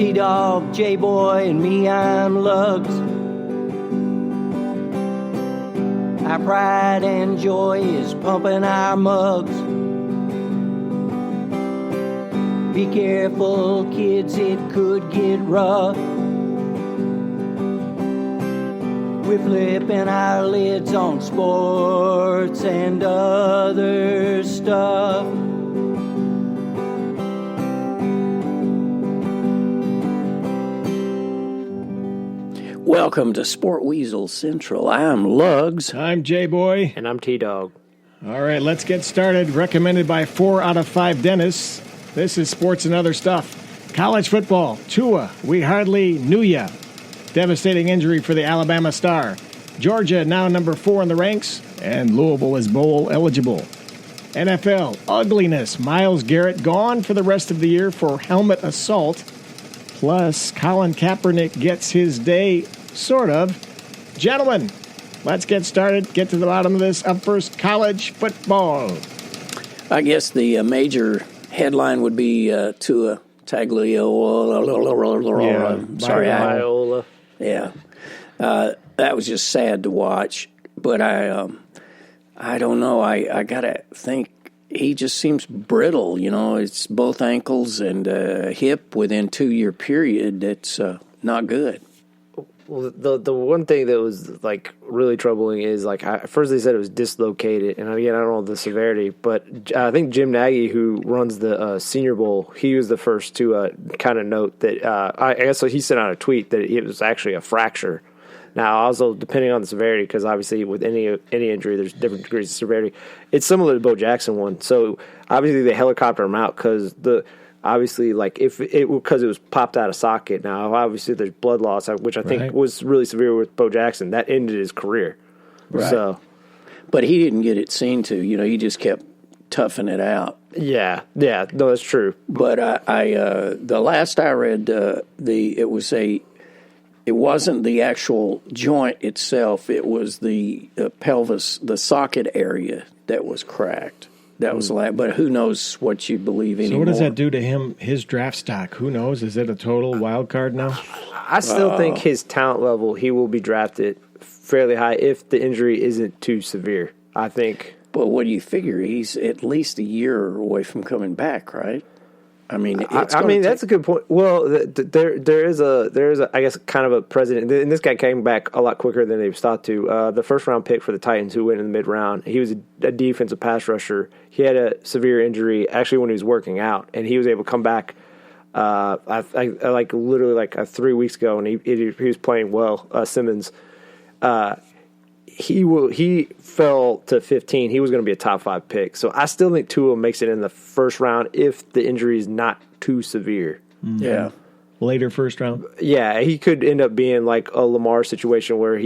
T-Dog, J-Boy, and me, I'm Lugs. Our pride and joy is pumping our mugs. Be careful, kids, it could get rough. We're flipping our lids on sports and other stuff. Welcome to Sport Weasel Central. I'm Lugs. I'm J-Boy. And I'm T-Dog. All right, let's get started. Recommended by 4 out of 5 dentists. This is Sports and Other Stuff. College football. Tua, we hardly knew ya. Devastating injury for the Alabama star. Georgia now number 4 in the ranks, and Louisville is bowl eligible. NFL, ugliness. Myles Garrett gone for the rest of the year for helmet assault. Plus, Colin Kaepernick gets his day, sort of. Gentlemen, let's get started. Get to the bottom of this. Up first, college football. I guess the major headline would be Tua Tagovailoa. Sorry, Viola. Yeah, that was just sad to watch. But I don't know. I gotta think. He just seems brittle. You know, it's both ankles and hip within 2-year period. That's not good. Well, the one thing that was like really troubling is like at first they said it was dislocated, and again I don't know the severity, but I think Jim Nagy, who runs the Senior Bowl, he was the first to kind of note that I guess so he sent out a tweet that it was actually a fracture. Now, also depending on the severity, because obviously with any injury, there's different degrees of severity. It's similar to the Bo Jackson one. So obviously they helicopter him out because because it was popped out of socket. Now obviously there's blood loss, which I think was really severe with Bo Jackson. That ended his career. Right. So, but he didn't get it seen to. You know, he just kept toughing it out. Yeah, no, that's true. But I the last I read, it wasn't the actual joint itself. It was the pelvis, the socket area that was cracked. That was but who knows what you believe anymore. So what does that do to him, his draft stock? Who knows? Is it a total wild card now? I still think his talent level, he will be drafted fairly high if the injury isn't too severe, I think. But what do you figure? He's at least a year away from coming back, right? I mean, that's a good point. Well, there is a I guess kind of a precedent, and this guy came back a lot quicker than they was thought to. The first round pick for the Titans, who went in the mid round, he was a defensive pass rusher. He had a severe injury actually when he was working out, and he was able to come back. Literally 3 weeks ago, and he was playing well. Simmons. He fell to 15. He was going to be a top 5 pick. So I still think Tua makes it in the first round if the injury is not too severe. Mm-hmm. Yeah. Later first round? Yeah, he could end up being like a Lamar situation where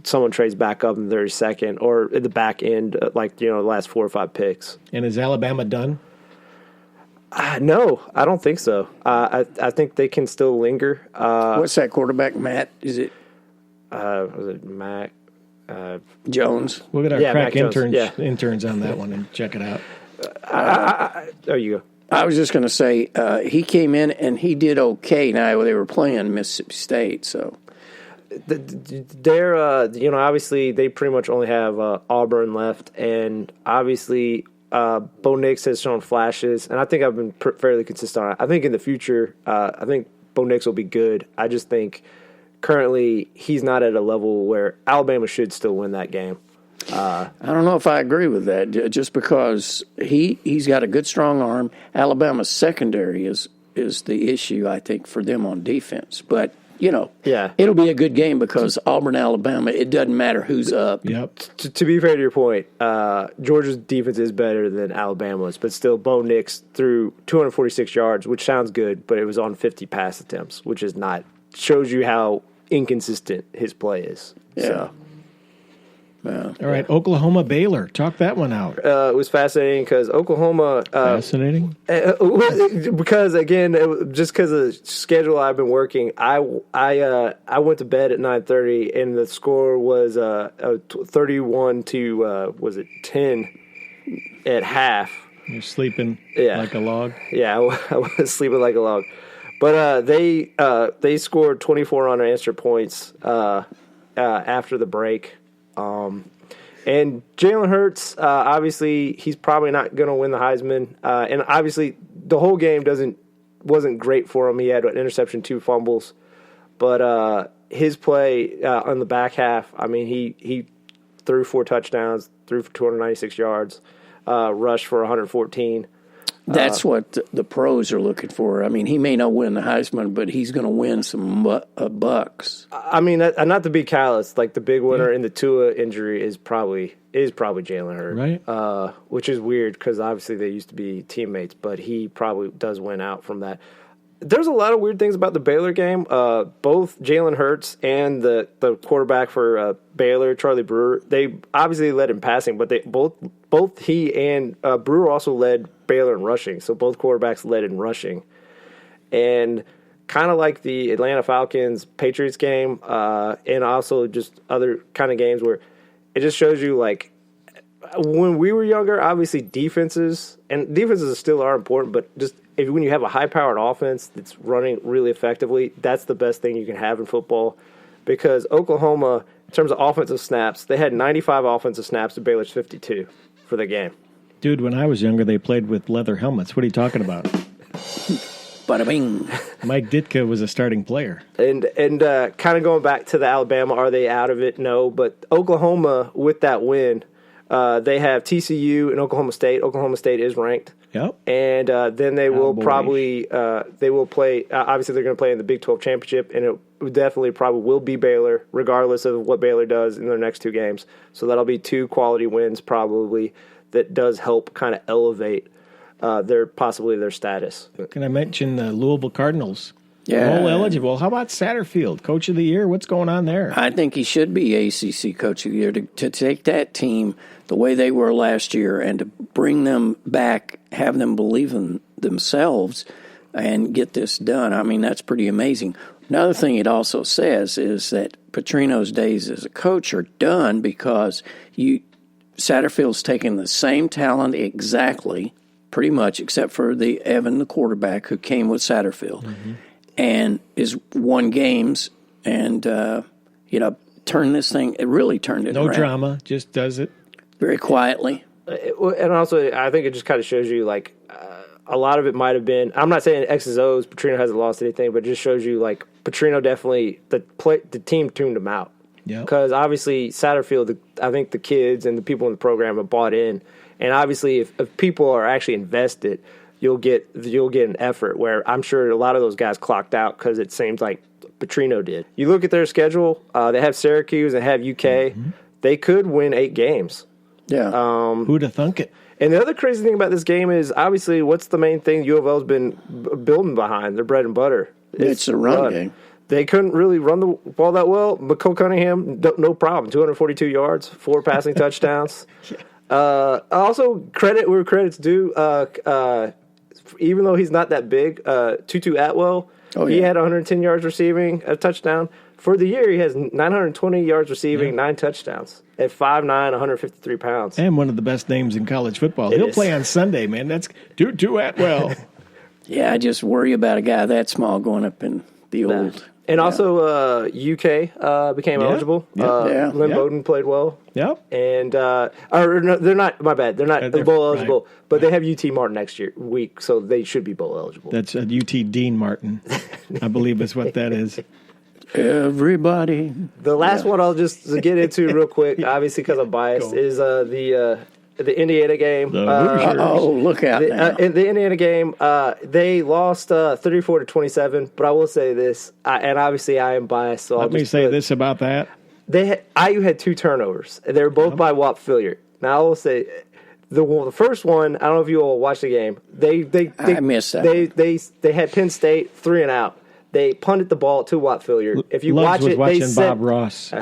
someone trades back up in the 32nd or at the back end, the last 4 or 5 picks. And is Alabama done? No, I don't think so. I think they can still linger. What's that quarterback, Matt? Is it? Was it Mac? Jones. We'll get our crack interns on that one and check it out. There you go. I was just going to say he came in and he did okay. Now they were playing Mississippi State, so they're obviously they pretty much only have Auburn left, and obviously Bo Nix has shown flashes, and I think I've been fairly consistent on it. I think in the future, I think Bo Nix will be good. I just think currently he's not at a level where Alabama should still win that game. I don't know if I agree with that, just because he's got a good, strong arm. Alabama's secondary is the issue, I think, for them on defense. But, it'll be a good game because Auburn, Alabama, it doesn't matter who's up. Yep. To be fair to your point, Georgia's defense is better than Alabama's, but still Bo Nix threw 246 yards, which sounds good, but it was on 50 pass attempts, which is not – shows you how inconsistent his play is. Yeah. So. All right, Oklahoma, Baylor. Talk that one out. It was fascinating because Oklahoma. Fascinating. Because again, just because of the schedule I've been working, I went to bed at 9:30, and the score was 31 to 10 at half. You're sleeping like a log. Yeah, I was sleeping like a log. But they scored 24 unanswered points after the break. And Jalen Hurts, obviously, he's probably not going to win the Heisman. And obviously, the whole game wasn't great for him. He had an interception, 2 fumbles. But his play on the back half, I mean, he threw 4 touchdowns, threw for 296 yards, rushed for 114. That's what the pros are looking for. I mean, he may not win the Heisman, but he's going to win some bucks. I mean, not to be callous, like the big winner in the Tua injury is probably Jalen Hurts, right? Which is weird because obviously they used to be teammates, but he probably does win out from that. There's a lot of weird things about the Baylor game. Both Jalen Hurts and the quarterback for Baylor, Charlie Brewer, they obviously led in passing, but they both he and Brewer also led Baylor in rushing. So both quarterbacks led in rushing. And kind of like the Atlanta Falcons-Patriots game, and also just other kind of games where it just shows you, like, when we were younger, obviously defenses still are important, but just when you have a high-powered offense that's running really effectively, that's the best thing you can have in football. Because Oklahoma, in terms of offensive snaps, they had 95 offensive snaps to Baylor's 52 for the game. Dude, when I was younger, they played with leather helmets. What are you talking about? Bada bing. Mike Ditka was a starting player. And kind of going back to the Alabama, are they out of it? No, but Oklahoma, with that win, they have TCU and Oklahoma State. Oklahoma State is ranked. Yep. And then they will probably play. Obviously, they're going to play in the Big 12 championship, and it definitely probably will be Baylor, regardless of what Baylor does in their next 2 games. So that'll be 2 quality wins probably. That does help kind of elevate their status. Can I mention the Louisville Cardinals? Yeah. Bowl eligible. How about Satterfield, Coach of the Year? What's going on there? I think he should be ACC Coach of the Year to take that team the way they were last year and to bring them back, have them believe in themselves and get this done. I mean, that's pretty amazing. Another thing it also says is that Petrino's days as a coach are done because Satterfield's taken the same talent exactly, pretty much, except for Evan, the quarterback, who came with Satterfield, and is won games and, turned this thing, it really turned it around. No drama, just does it. Very quietly. And also, I think it just kind of shows you, like, a lot of it might have been, I'm not saying X's O's, Petrino hasn't lost anything, but it just shows you, like, Petrino definitely, the team tuned him out. Because obviously Satterfield, I think the kids and the people in the program have bought in, and obviously if people are actually invested, you'll get an effort where I'm sure a lot of those guys clocked out because it seems like Petrino did. You look at their schedule; they have Syracuse and have UK. They could win 8 games. Yeah. Who'd have thunk it? And the other crazy thing about this game is obviously what's the main thing U of L's been building behind? Their bread and butter. It's a run game. They couldn't really run the ball that well. McCole Cunningham, no problem. 242 yards, 4 passing touchdowns. Also, where credit's due. Even though he's not that big, Tutu Atwell, he had 110 yards receiving, a touchdown. For the year, he has 920 yards receiving, 9 touchdowns at 5'9", 153 pounds. And one of the best names in college football. He'll play on Sunday, man. That's Tutu Atwell. Yeah, I just worry about a guy that small going up in the old. And also, UK became eligible. Lynn Bowden played well. Yep. And no, they're not. My bad. They're not bowl eligible, right. But they have UT Martin next week, so they should be bowl eligible. That's UT Dean Martin, I believe is what that is. Everybody. The last one I'll just get into real quick, obviously because I'm biased, is the Indiana game. Look out now. In the Indiana game, they lost 34-27, but I will say this, and obviously I am biased. So Let me say this about that. IU had 2 turnovers. They were both by Whop Philliard. Now I will say the first one, I don't know if you all watched the game. I missed that. They had Penn State 3 and out. They punted the ball to Whop Philliard. If you watch it, they said Bob Ross.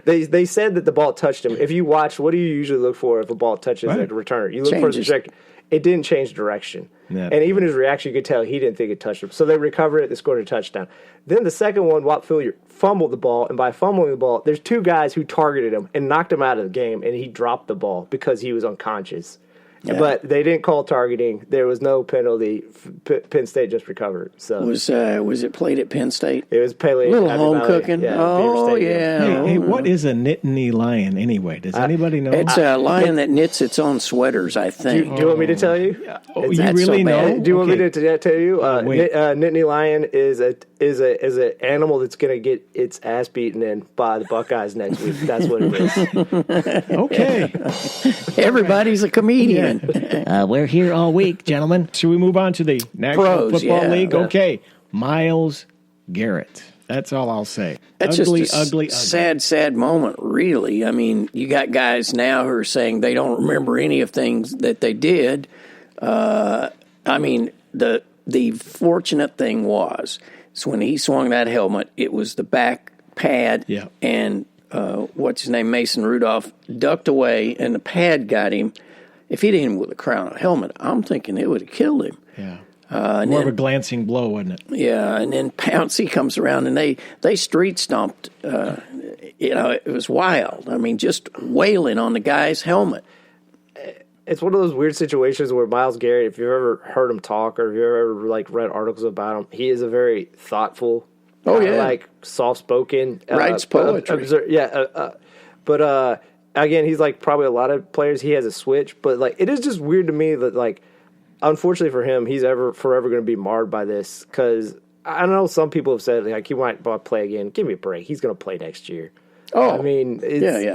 They said that the ball touched him. If you watch, what do you usually look for if a ball touches a returner? You look for the trajectory. It didn't change direction. Yeah. And even his reaction, you could tell he didn't think it touched him. So they recovered it. They scored a touchdown. Then the second one, Whop Philliard fumbled the ball. And by fumbling the ball, there's 2 guys who targeted him and knocked him out of the game. And he dropped the ball because he was unconscious. But they didn't call targeting. There was no penalty. Penn State just recovered. So was it played at Penn State? It was Pele. Little home cooking. Yeah, oh yeah. Hey, what is a Nittany lion anyway? Does anybody know? It's a lion that knits its own sweaters, I think. Do you want me to tell you? Oh, you really know? Do you want me to tell you? Nittany lion is an animal that's going to get its ass beaten in by the Buckeyes next week. That's what it is. Okay. Everybody's a comedian. We're here all week, gentlemen. Should we move on to the National Football League? Okay. Myles Garrett. That's all I'll say. That's ugly, just a ugly. sad moment, really. I mean, you got guys now who are saying they don't remember any of things that they did. I mean, the fortunate thing was when he swung that helmet, it was the back pad, and what's his name, Mason Rudolph, ducked away, and the pad got him. If he'd hit him with a crown helmet, I'm thinking it would have killed him. Yeah. More of a glancing blow, wasn't it? Yeah, and then Pouncey comes around, and they street stomped. It was wild. I mean, just wailing on the guy's helmet. It's one of those weird situations where Myles Garrett, if you've ever heard him talk or if you've ever read articles about him, he is a very thoughtful, soft-spoken. Writes poetry. But again, he's like probably a lot of players. He has a switch, but it is just weird to me that unfortunately for him, he's forever going to be marred by this because I know some people have said he might play again. Give me a break. He's going to play next year. Oh, I mean,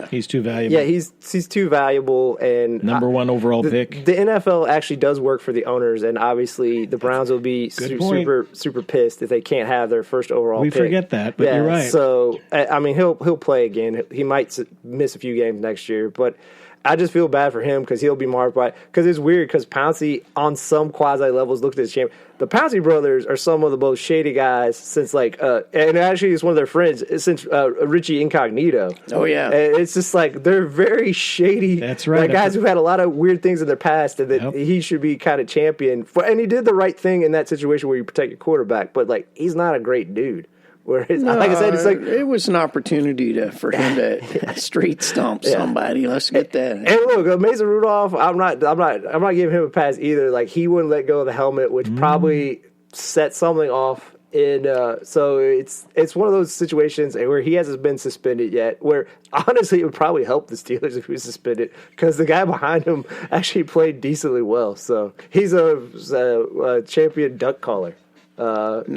he's too valuable. Yeah, he's too valuable, and number one overall pick. The NFL actually does work for the owners, and obviously the Browns will be super pissed if they can't have their first overall. We pick. Forget that, but you're right. So I mean, he'll play again. He might miss a few games next year, but I just feel bad for him because he'll be marked by. Because it's weird because Pouncey on some quasi levels looked at his champ. The Pouncey brothers are some of the most shady guys since and actually it's one of their friends since Richie Incognito. Oh yeah, and it's just they're very shady. That's right. Guys who've had a lot of weird things in their past, and that he should be kind of championed for. And he did the right thing in that situation where you protect your quarterback, but he's not a great dude. Whereas, like I said, it's it was an opportunity for him to street stomp somebody. Let's get that. And look, Mason Rudolph, I'm not giving him a pass either. He wouldn't let go of the helmet, which probably set something off. So it's one of those situations where he hasn't been suspended yet. Where honestly, it would probably help the Steelers if he was suspended because the guy behind him actually played decently well. So he's a champion duck caller. Nice.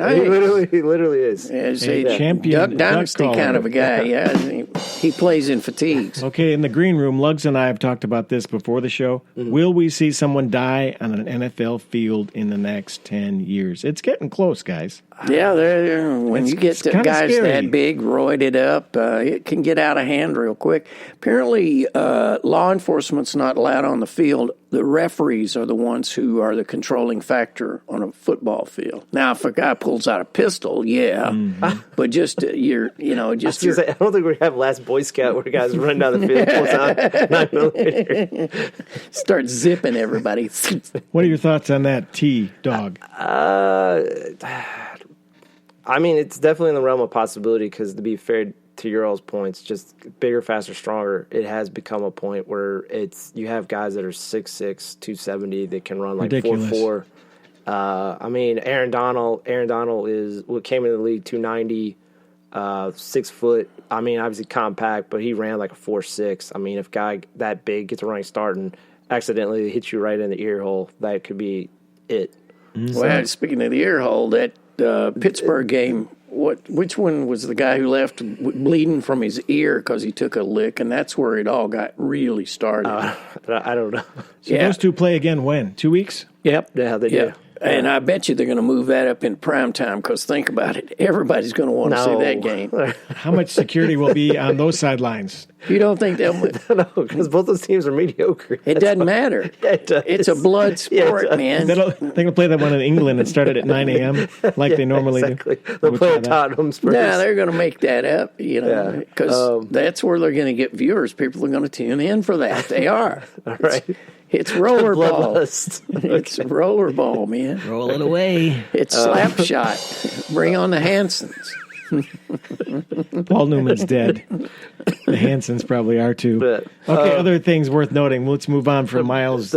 He literally is. He's a champion Duck Dynasty kind of a guy. Yeah, he plays in fatigues. Okay, in the green room, Lugs and I have talked about this before the show. Mm-hmm. Will we see someone die on an NFL field in the next 10 years? It's getting close, guys. Yeah, when you get to guys scary. that big, roided up, it can get out of hand real quick. Apparently, law enforcement's not allowed on the field. The referees are the ones who are the controlling factor on a football field. Now, if a guy pulls out a pistol, but just I don't think we have Last Boy Scout where guys run down the field, pulls out 9mm, start zipping everybody. What are your thoughts on that, T-Dog? I mean, it's definitely in the realm of possibility because, to be fair to your all's points, just bigger, faster, stronger, it has become a point where you have guys that are 6'6", 270 that can run ridiculous. 4'4". I mean, Aaron Donald came into the league 290, 6 foot. I mean, obviously compact, but he ran like a 4'6". I mean, if a guy that big gets a running start and accidentally hits you right in the ear hole, that could be it. Mm-hmm. Well, speaking of the ear hole, that Pittsburgh game, which one was the guy who left bleeding from his ear because he took a lick, and that's where it all got really started? I don't know. So those two play again when? 2 weeks? Yep. Yeah, they do. And I bet you they're going to move that up in prime time because think about it. Everybody's going to want to see that game. How much security will be on those sidelines? You don't think they'll – No, because both those teams are mediocre. It doesn't matter. It's a blood sport, man. They're going to play that one in England and start it at 9 a.m. like they normally do. They'll play at Tottenham Spurs. No, they're going to make that up, because that's where they're going to get viewers. People are going to tune in for that. They are. All right. It's rollerball. It's rollerball, man. Roll it away. It's slap shot. Bring on the Hansons. Paul Newman's dead. The Hansons probably are too. Okay, other things worth noting. Let's move on from Myles